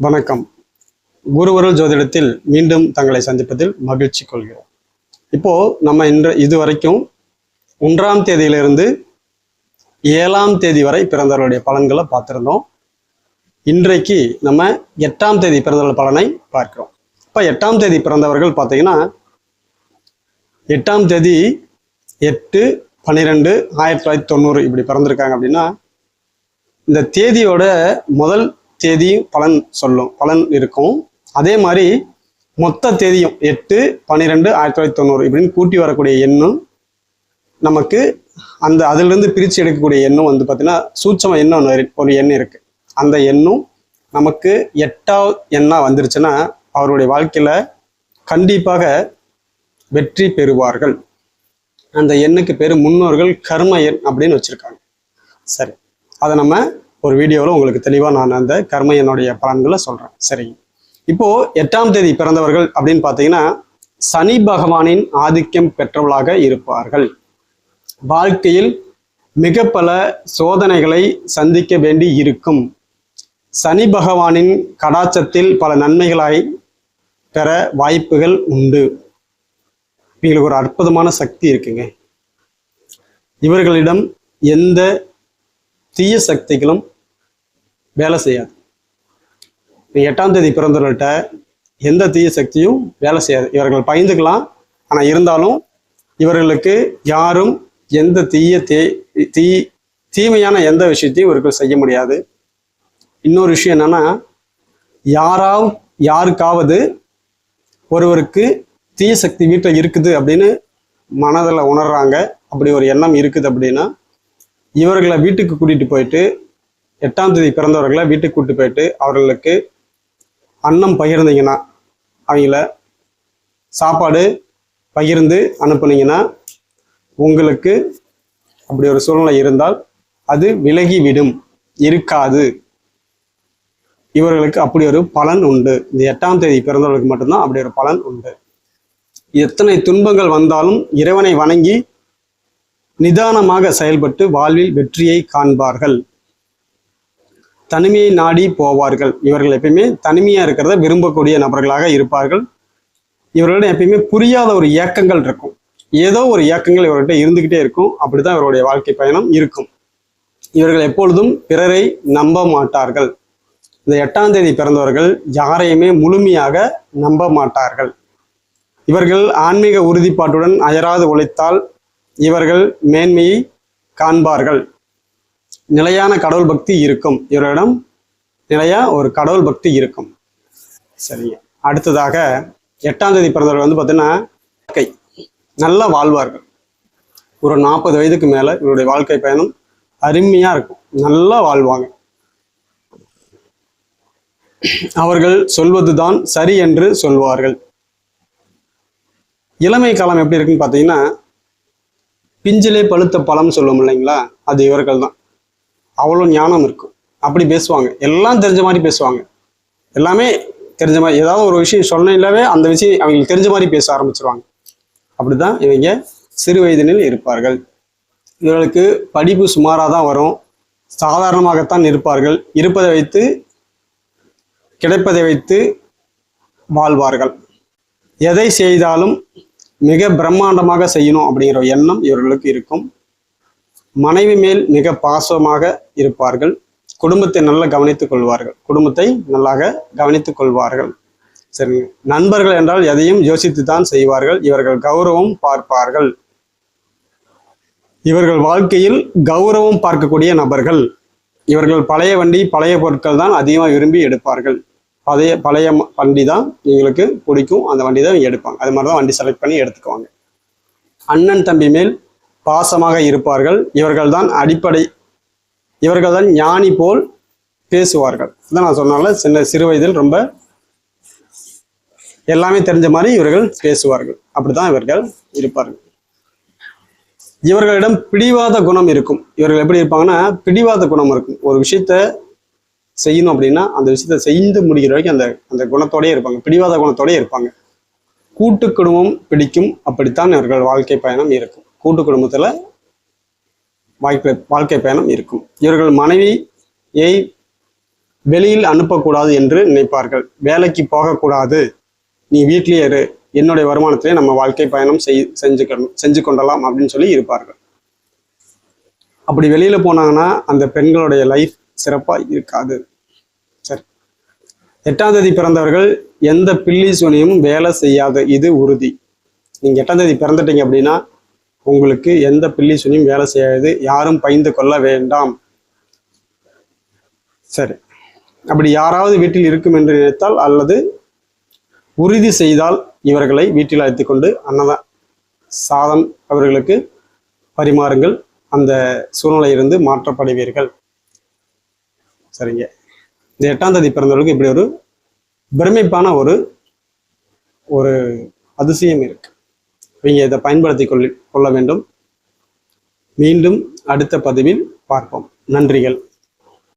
வணக்கம். குருவருள் ஜோதிடத்தில் மீண்டும் தங்களை சந்திப்பதில் மகிழ்ச்சி கொள்கிறோம். இப்போ நம்ம இதுவரைக்கும் 1ஆம் தேதியிலிருந்து 7ஆம் தேதி வரை பிறந்தவர்களுடைய பலன்களை பார்த்திருந்தோம். இன்றைக்கு நம்ம 8ஆம் தேதி பிறந்தவர்கள் பலனை பார்க்கிறோம். இப்போ 8ஆம் தேதி பிறந்தவர்கள் பார்த்தீங்கன்னா 8ஆம் தேதி 8/12/1990 இப்படி பிறந்திருக்காங்க அப்படின்னா இந்த தேதியோட முதல் தேதியும் பலன் இருக்கும். அதே மாதிரி மொத்த தேதியும் 8/12/1990 இப்படின்னு கூட்டி வரக்கூடிய எண்ணும் நமக்கு அதிலிருந்து பிரித்து எடுக்கக்கூடிய எண்ணும் பார்த்தீங்கன்னா சூட்சம எண்ணம் ஒரு எண் இருக்கு. அந்த எண்ணும் நமக்கு 8ஆவது எண்ணா வந்துருச்சுன்னா அவருடைய வாழ்க்கையில கண்டிப்பாக வெற்றி பெறுவார்கள். அந்த எண்ணுக்கு பேர் முன்னோர்கள் கர்ம எண் அப்படின்னு வச்சிருக்காங்க. சரி, அதை நம்ம ஒரு வீடியோவில் உங்களுக்கு தெளிவாக நான் அந்த கர்ம எண்ணுடைய பலன்களை சொல்கிறேன். சரி, இப்போ 8ஆம் தேதி பிறந்தவர்கள் அப்படின்னு பார்த்தீங்கன்னா சனி பகவானின் ஆதிக்கம் பெற்றவர்களாக இருப்பார்கள். வாழ்க்கையில் மிக பல சோதனைகளை சந்திக்க வேண்டி இருக்கும். சனி பகவானின் கடாட்சத்தில் பல நன்மைகளை பெற வாய்ப்புகள் உண்டு. இவங்களுக்கு ஒரு அற்புதமான சக்தி இருக்குங்க. இவர்களிடம் எந்த தீய சக்திகளும் வேலை செய்யாது. 8ஆம் தேதி பிறந்தவர்கள்ட்ட எந்த தீய சக்தியும் வேலை செய்யாது. இவர்கள் பயந்துக்கலாம். ஆனால் இருந்தாலும் இவர்களுக்கு யாரும் எந்த தீமையான எந்த விஷயத்தையும் இவர்கள் செய்ய முடியாது. இன்னொரு விஷயம் என்னன்னா, யாருக்காவது ஒருவருக்கு தீய சக்தி வீட்டில் இருக்குது அப்படின்னு மனதில் உணர்றாங்க, அப்படி ஒரு எண்ணம் இருக்குது அப்படின்னா இவர்களை வீட்டுக்கு கூட்டிட்டு போயிட்டு 8ஆம் தேதி பிறந்தவர்களை வீட்டுக்கு கூட்டிட்டு போயிட்டு அவர்களுக்கு அன்னம் பகிர்ந்தீங்கன்னா, அவங்கள சாப்பாடு பகிர்ந்து அனுப்புனீங்கன்னா உங்களுக்கு அப்படி ஒரு சூழ்நிலை இருந்தால் அது விலகிவிடும், இருக்காது. இவர்களுக்கு அப்படி ஒரு பலன் உண்டு. இந்த 8ஆம் தேதி பிறந்தவர்களுக்கு மட்டும்தான் அப்படி ஒரு பலன் உண்டு. எத்தனை துன்பங்கள் வந்தாலும் இறைவனை வணங்கி நிதானமாக செயல்பட்டு வாழ்வில் வெற்றியை காண்பார்கள். தனிமையை நாடி போவார்கள். இவர்கள் எப்பயுமே தனிமையா இருக்கிறத விரும்பக்கூடிய நபர்களாக இருப்பார்கள். இவர்களிடம் எப்பயுமே புரியாத ஒரு இயக்கங்கள் இருக்கும். ஏதோ ஒரு இயக்கங்கள் இவர்கிட்ட இருந்துகிட்டே இருக்கும். அப்படிதான் இவருடைய வாழ்க்கை பயணம் இருக்கும். இவர்கள் எப்பொழுதும் பிறரை நம்ப மாட்டார்கள். இந்த 8ஆம் தேதி பிறந்தவர்கள் யாரையுமே முழுமையாக நம்ப மாட்டார்கள். இவர்கள் ஆன்மீக உறுதிப்பாட்டுடன் அயராது உழைத்தால் இவர்கள் மேன்மையை காண்பார்கள். நிலையான கடவுள் பக்தி இருக்கும். இவரிடம் நிலையா ஒரு கடவுள் பக்தி இருக்கும். சரிங்க. அடுத்ததாக 8ஆம் தேதி பிறந்தவர்கள் பார்த்தீங்கன்னா நல்லா வாழ்வார்கள். ஒரு 40 வயதுக்கு மேல இவருடைய வாழ்க்கை பயணம் அருமையா இருக்கும். நல்லா வாழ்வாங்க. அவர்கள் சொல்வதுதான் சரி என்று சொல்வார்கள். இளமை காலம் எப்படி இருக்குன்னு பார்த்தீங்கன்னா பிஞ்சிலே பழுத்த பழம் சொல்லுவோம் இல்லைங்களா, அது இவர்கள் தான். அவ்வளோ ஞானம் இருக்கும். அப்படி பேசுவாங்க. எல்லாம் தெரிஞ்ச மாதிரி பேசுவாங்க. எல்லாமே தெரிஞ்ச மாதிரி, ஏதாவது ஒரு விஷயம் சொன்னீங்களாவே அந்த விஷயம் அவங்களுக்கு தெரிஞ்ச மாதிரி பேச ஆரம்பிச்சிருவாங்க. அப்படிதான் இவங்க சிறு வயதினில் இருப்பார்கள். இவர்களுக்கு படிப்பு சுமாராக தான் வரும். சாதாரணமாகத்தான் இருப்பார்கள். இருப்பதை வைத்து கிடைப்பதை வைத்து வாழ்வார்கள். எதை செய்தாலும் மிக பிரம்மாண்டமாக செய்யணும் அப்படிங்கிற எண்ணம் இவர்களுக்கு இருக்கும். மனைவி மேல் மிக பாசமாக இருப்பார்கள். குடும்பத்தை நல்லா கவனித்துக் கொள்வார்கள். சரிங்க. நண்பர்கள் என்றால் எதையும் யோசித்து தான் செய்வார்கள். இவர்கள் கௌரவம் பார்ப்பார்கள். இவர்கள் வாழ்க்கையில் கௌரவம் பார்க்கக்கூடிய நபர்கள். இவர்கள் பழைய வண்டி பழைய பொருட்கள் தான் அதிகமாக விரும்பி எடுப்பார்கள். பழைய வண்டி தான் எங்களுக்கு பிடிக்கும், அந்த வண்டி தான் எடுப்பாங்க. அது மாதிரி தான் வண்டி செலக்ட் பண்ணி எடுத்துக்குவாங்க. அண்ணன் தம்பி மேல் பாசமாக இருப்பார்கள். இவர்கள் தான் ஞானி போல் பேசுவார்கள். இதான் நான் சொன்னால சிறு வயதில் ரொம்ப எல்லாமே தெரிஞ்ச மாதிரி இவர்கள் பேசுவார்கள். அப்படிதான் இவர்கள் இருப்பார்கள். இவர்களிடம் பிடிவாத குணம் இருக்கும். இவர்கள் எப்படி இருப்பாங்கன்னா பிடிவாத குணம் இருக்கும். ஒரு விஷயத்த செய்யணும் அப்படின்னா அந்த விஷயத்த செய்து முடிக்கிற வரைக்கும் அந்த குணத்தோடயே இருப்பாங்க. பிடிவாத குணத்தோடயே இருப்பாங்க. கூட்டு குடும்பம் பிடிக்கும். அப்படித்தான் இவர்கள் வாழ்க்கை பயணம் இருக்கும். கூட்டு குடும்பத்துல வாழ்க்கை பயணம் இருக்கும். இவர்கள் மனைவியை வெளியில் அனுப்பக்கூடாது என்று நினைப்பார்கள். வேலைக்கு போகக்கூடாது, நீ வீட்டிலேயே இரு, என்னுடைய வருமானத்திலே நம்ம வாழ்க்கை பயணம் செஞ்சு கொண்டலாம் அப்படின்னு சொல்லி இருப்பார்கள். அப்படி வெளியில போனாங்கன்னா அந்த பெண்களுடைய லைஃப் சிறப்பா இருக்காது. சரி, 8ஆம் தேதி பிறந்தவர்கள் எந்த பில்லி சூனியமும் வேலை செய்யாது, இது உறுதி. நீங்க 8ஆம் தேதி பிறந்துட்டீங்க அப்படின்னா உங்களுக்கு எந்த பில்லி சூனியும் வேலை செய்யாது, யாரும் பயந்து கொள்ள வேண்டாம். சரி, அப்படி யாராவது வீட்டில் இருக்கும் என்று நினைத்தால் அல்லது உறுதி செய்தால் இவர்களை வீட்டில் அழைத்து கொண்டு சாதம் அவர்களுக்கு பரிமாறுங்கள், அந்த சூழ்நிலையிலிருந்து மாற்றப்படுவீர்கள். சரிங்க, இந்த 8ஆம் தேதி பிறந்தவர்களுக்கு இப்படி ஒரு பிரமிப்பான ஒரு அதிசயம் இருக்கு. நீங்க இதை பயன்படுத்தி கொள்ள வேண்டும். மீண்டும் அடுத்த பதிவில் பார்ப்போம். நன்றிகள்.